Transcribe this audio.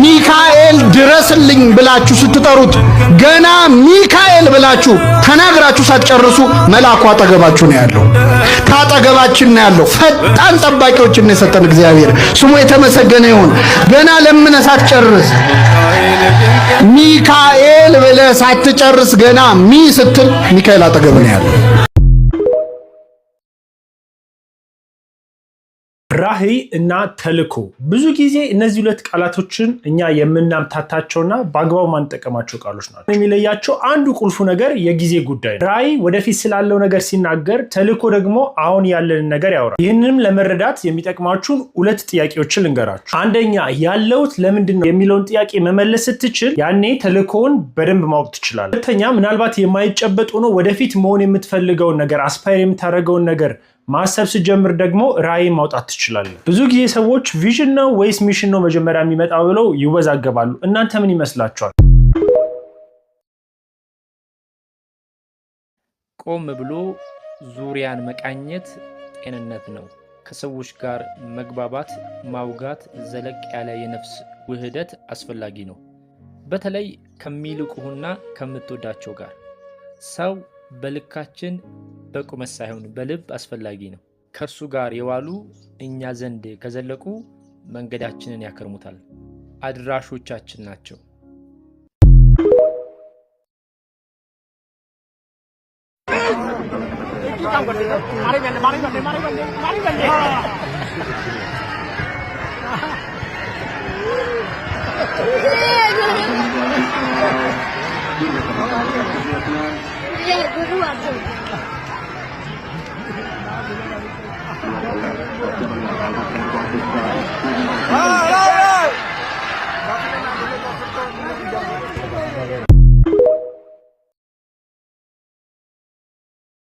ሚካኤል ድረስልኝ ብላችሁ ስትጠሩት ገና ሚካኤል ብላችሁ ተናግራችሁ ሳትጨርሱ መልአኩ አጠገባችሁ ነው ያለው። ታጠገባችን ነው ያለው። ፈጣን ጠባቂዎችን ነው የሰጠን እግዚአብሔር ስሙ የተመሰገነ ይሁን። ገና ለምን ሳትጨርስ ሚካኤል ብለህ ሳትጨርስ ገና ሚ ስትል ሚካኤል አጠገብ ነው ያለው። ራእይ እና ተልእኮ ብዙ ጊዜ እነዚህ ሁለት ቃላቶችን እኛ የምናምታታቸውና በአግባቡ ማንጠቀማቸው ቃሎች ናቸው። የሚለያቸው አንዱ ቁልፉ ነገር የጊዜ ጉዳይ ነው። ራእይ ወደፊት ስላለው ነገር ሲናገር፣ ተልእኮ ደግሞ አሁን ያለንን ነገር ያወራል። ይህንንም ለመረዳት የሚጠቅማችሁን ሁለት ጥያቄዎችን ልንገራችሁ። አንደኛ ያለውት ለምንድን ነው የሚለውን ጥያቄ መመለስ ስትችል ያኔ ተልእኮውን በደንብ ማወቅ ትችላለህ። ሁለተኛ ምናልባት የማይጨበጥ ሆኖ ወደፊት መሆን የምትፈልገውን ነገር አስፓየር የምታደርገውን ነገር ማሰብ ሲጀምር ደግሞ ራእይ ማውጣት ትችላለህ። ብዙ ጊዜ ሰዎች ቪዥን ነው ወይስ ሚሽን ነው መጀመሪያ የሚመጣው ብለው ይወዛገባሉ። እናንተ ምን ይመስላችኋል? ቆም ብሎ ዙሪያን መቃኘት ጤንነት ነው። ከሰዎች ጋር መግባባት፣ ማውጋት፣ ዘለቅ ያለ የነፍስ ውህደት አስፈላጊ ነው። በተለይ ከሚልቁህና ከምትወዳቸው ጋር። ሰው በልካችን በቁመት ሳይሆን በልብ አስፈላጊ ነው። ከእርሱ ጋር የዋሉ እኛ ዘንድ ከዘለቁ መንገዳችንን ያከርሙታል፣ አድራሾቻችን ናቸው። Ah!